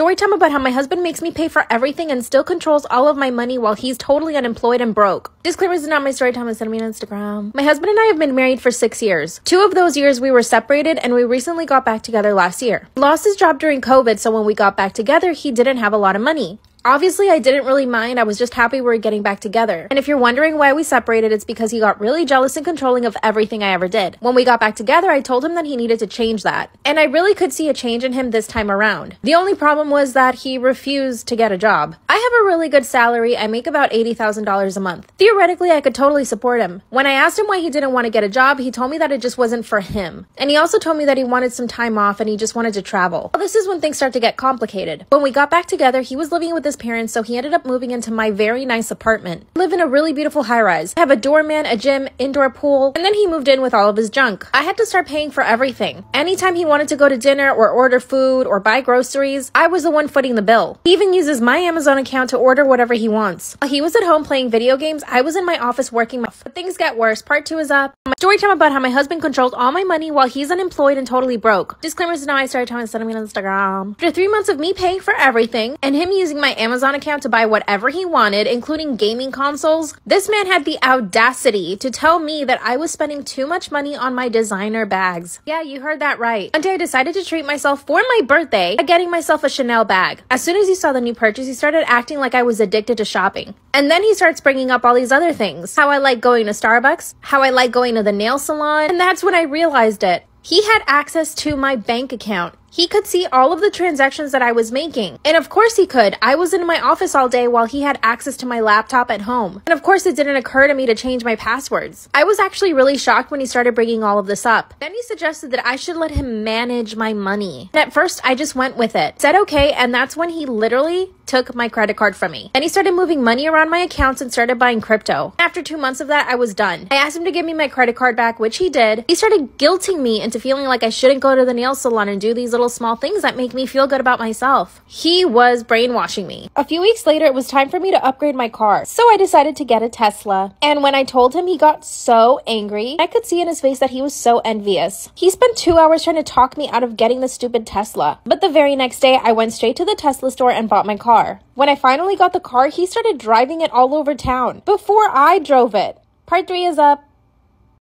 Story time about how my husband makes me pay for everything and still controls all of my money while he's totally unemployed and broke. Disclaimers is not my story time, and send me on Instagram. My husband and I have been married for 6 years. 2 of those years we were separated, and we recently got back together last year. He lost his job during COVID, so when we got back together, he didn't have a lot of money. Obviously, I didn't really mind. I was just happy we were getting back together. And if you're wondering why we separated, it's because he got really jealous and controlling of everything I ever did. When we got back together, I told him that he needed to change that. And I really could see a change in him this time around. The only problem was that he refused to get a job. I have a really good salary. I make about $80,000 a month. Theoretically, I could totally support him. When I asked him why he didn't want to get a job, he told me that it just wasn't for him. And he also told me that he wanted some time off and he just wanted to travel. Well, this is when things start to get complicated. When we got back together, he was living with his parents, so he ended up moving into my very nice apartment. I live in a really beautiful high-rise. I have a doorman, a gym, indoor pool, and then he moved in with all of his junk. I had to start paying for everything. Anytime he wanted to go to dinner or order food or buy groceries, I was the one footing the bill. He even uses my Amazon account to order whatever he wants. While he was at home playing video games, I was in my office working. But things get worse. Part 2 is up. My story time about how my husband controls all my money while he's unemployed and totally broke. Disclaimers is not my story time, and send me on Instagram. After 3 months of me paying for everything and him using my Amazon account to buy whatever he wanted, including gaming consoles, this man had the audacity to tell me that I was spending too much money on my designer bags. Yeah, you heard that right. One day I decided to treat myself for my birthday by getting myself a Chanel bag. As soon as he saw the new purchase, he started acting like I was addicted to shopping. And then he starts bringing up all these other things. How I like going to Starbucks, how I like going to the nail salon, and that's when I realized it. He had access to my bank account. He could see all of the transactions that I was making. And of course he could. I was in my office all day while he had access to my laptop at home. And of course it didn't occur to me to change my passwords. I was actually really shocked when he started bringing all of this up. Then he suggested that I should let him manage my money. And at first I just went with it. Said okay, and that's when he literally took my credit card from me. Then he started moving money around my accounts and started buying crypto. After 2 months of that, I was done. I asked him to give me my credit card back, which he did. He started guilting me into feeling like I shouldn't go to the nail salon and do these little small things that make me feel good about myself. He was brainwashing me. A few weeks later, it was time for me to upgrade my car. So I decided to get a Tesla. And when I told him, he got so angry. I could see in his face that he was so envious. He spent 2 hours trying to talk me out of getting the stupid Tesla. But the very next day, I went straight to the Tesla store and bought my car. When I finally got the car, he started driving it all over town before I drove it. Part 3 is up.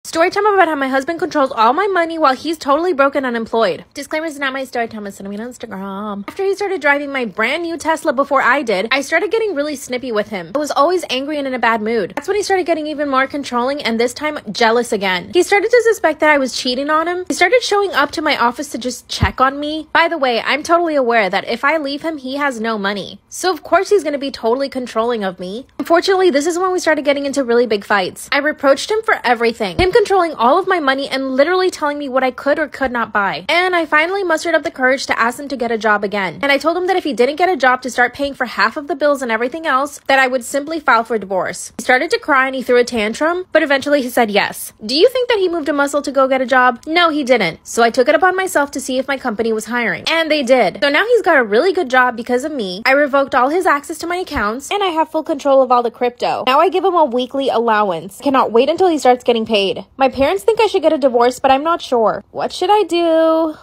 Story time about how my husband controls all my money while he's totally broke and unemployed. Disclaimer is not my story time, and send me on Instagram. After he started driving my brand new Tesla before I did, I started getting really snippy with him. I was always angry and in a bad mood. That's when he started getting even more controlling, and this time jealous again. He started to suspect that I was cheating on him. He started showing up to my office to just check on me. By the way, I'm totally aware that if I leave him, he has no money. So of course he's gonna be totally controlling of me. Unfortunately, this is when we started getting into really big fights. I reproached him for everything. Him controlling all of my money and literally telling me what I could or could not buy. And I finally mustered up the courage to ask him to get a job again. And I told him that if he didn't get a job to start paying for half of the bills and everything else, that I would simply file for divorce. He started to cry and he threw a tantrum, but eventually he said yes. Do you think that he moved a muscle to go get a job? No, he didn't. So I took it upon myself to see if my company was hiring. And they did. So now he's got a really good job because of me. I revoked all his access to my accounts, and I have full control of all the crypto. Now I give him a weekly allowance. Cannot wait until he starts getting paid. My parents think I should get a divorce, but I'm not sure. What should I do?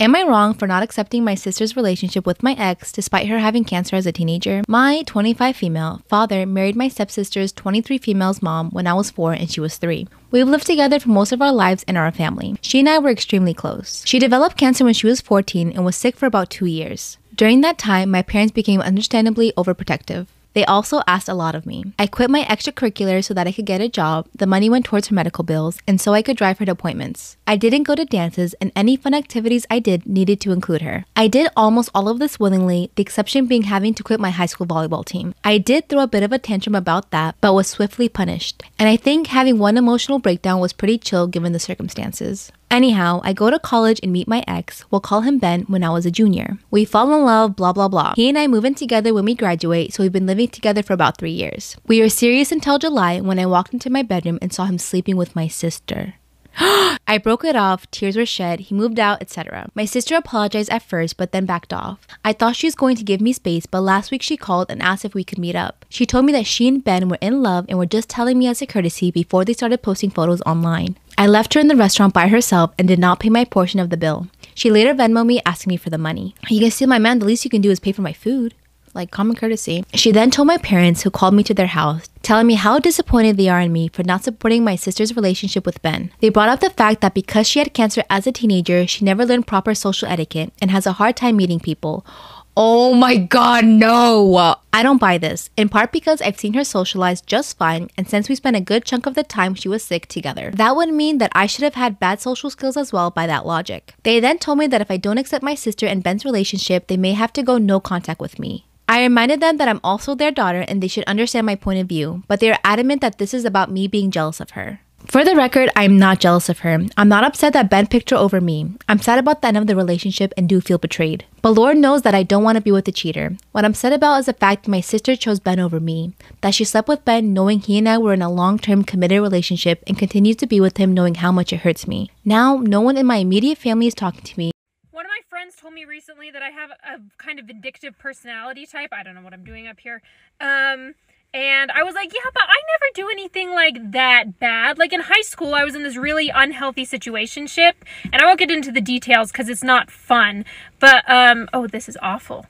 Am I wrong for not accepting my sister's relationship with my ex despite her having cancer as a teenager? My 25 female father married my stepsister's 23 female's mom when I was 4 and she was 3. We've lived together for most of our lives and are a family. She and I were extremely close. She developed cancer when she was 14 and was sick for about 2 years. During that time, my parents became understandably overprotective. They also asked a lot of me. I quit my extracurriculars so that I could get a job. The money went towards her medical bills, and so I could drive her to appointments. I didn't go to dances, and any fun activities I did needed to include her. I did almost all of this willingly, the exception being having to quit my high school volleyball team. I did throw a bit of a tantrum about that, but was swiftly punished. And I think having one emotional breakdown was pretty chill given the circumstances. Anyhow, I go to college and meet my ex, we'll call him Ben, when I was a junior. We fall in love, blah blah blah. He and I move in together when we graduate, so we've been living together for about 3 years. We were serious until July when I walked into my bedroom and saw him sleeping with my sister. I broke it off, tears were shed, he moved out, etc. My sister apologized at first, but then backed off. I thought she was going to give me space, but last week she called and asked if we could meet up. She told me that she and Ben were in love and were just telling me as a courtesy before they started posting photos online. I left her in the restaurant by herself and did not pay my portion of the bill. She later Venmoed me asking me for the money. You can steal my man, the least you can do is pay for my food. Like common courtesy. She then told my parents, who called me to their house, telling me how disappointed they are in me for not supporting my sister's relationship with Ben. They brought up the fact that because she had cancer as a teenager, she never learned proper social etiquette and has a hard time meeting people. Oh my god, no! I don't buy this, in part because I've seen her socialize just fine, and since we spent a good chunk of the time she was sick together. That would mean that I should have had bad social skills as well by that logic. They then told me that if I don't accept my sister and Ben's relationship, they may have to go no contact with me. I reminded them that I'm also their daughter and they should understand my point of view, but they are adamant that this is about me being jealous of her. For the record, I'm not jealous of her. I'm not upset that Ben picked her over me. I'm sad about the end of the relationship and do feel betrayed. But Lord knows that I don't want to be with a cheater. What I'm sad about is the fact that my sister chose Ben over me. That she slept with Ben knowing he and I were in a long-term committed relationship and continues to be with him knowing how much it hurts me. Now, no one in my immediate family is talking to me. One of my friends told me recently that I have a kind of vindictive personality type. I don't know what I'm doing up here. And I was like, yeah, but I never do anything like that bad. Like in high school, I was in this really unhealthy situationship. And I won't get into the details because it's not fun. But, oh, this is awful.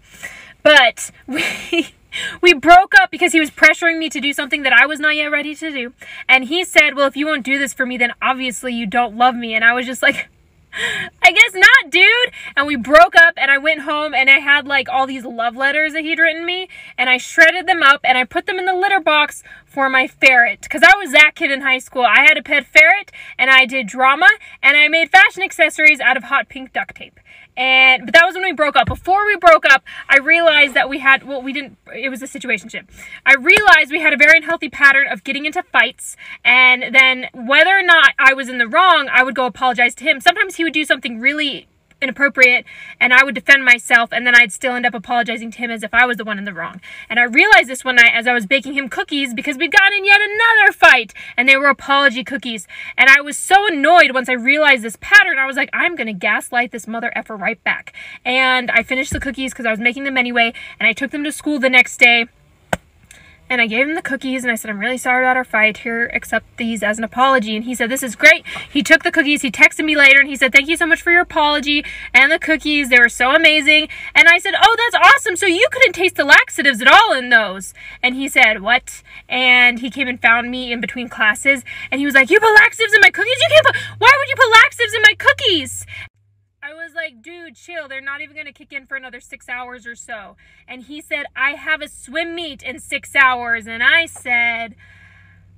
But we broke up because he was pressuring me to do something that I was not yet ready to do. And he said, well, if you won't do this for me, then obviously you don't love me. And I was just like, I guess not, dude. And we broke up and I went home and I had like all these love letters that he'd written me and I shredded them up and I put them in the litter box for my ferret because I was that kid in high school. I had a pet ferret and I did drama and I made fashion accessories out of hot pink duct tape. But that was when we broke up. Before we broke up, I realized that it was a situationship. I realized we had a very unhealthy pattern of getting into fights, and then whether or not I was in the wrong, I would go apologize to him. Sometimes he would do something really inappropriate, and I would defend myself, and then I'd still end up apologizing to him as if I was the one in the wrong. And I realized this one night as I was baking him cookies because we'd gotten in yet another fight, and they were apology cookies. And I was so annoyed once I realized this pattern. I was like, I'm gonna gaslight this mother effer right back. And I finished the cookies because I was making them anyway, and I took them to school the next day. And I gave him the cookies and I said, I'm really sorry about our fight. Here, accept these as an apology. And he said, this is great. He took the cookies. He texted me later and he said, thank you so much for your apology and the cookies. They were so amazing. And I said, oh, that's awesome. So you couldn't taste the laxatives at all in those. And he said, what? And he came and found me in between classes. And he was like, you put laxatives in my cookies? Why would you put laxatives in my cookies? I was like, dude, chill. They're not even going to kick in for another 6 hours or so. And he said, I have a swim meet in 6 hours. And I said,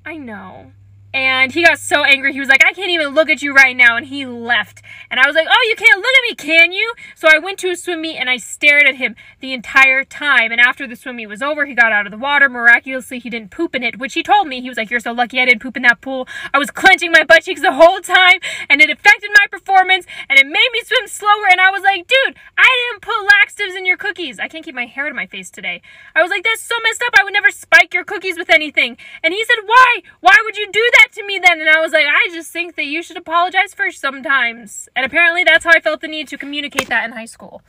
I know. And he got so angry. He was like, I can't even look at you right now. And he left. And I was like, oh, you can't look at me, can you? So I went to a swim meet and I stared at him the entire time. And after the swim meet was over, he got out of the water. Miraculously, he didn't poop in it, which he told me. He was like, you're so lucky I didn't poop in that pool. I was clenching my butt cheeks the whole time and it affected my performance and it made me swim slower. And I was like, dude, I didn't put laxatives in your cookies. I can't keep my hair to my face today. I was like, that's so messed up. I would never spike your cookies with anything. And he said, why? Why would you do that to me then? And I was like, I just think that you should apologize first sometimes. And apparently that's how I felt the need to communicate that in high school.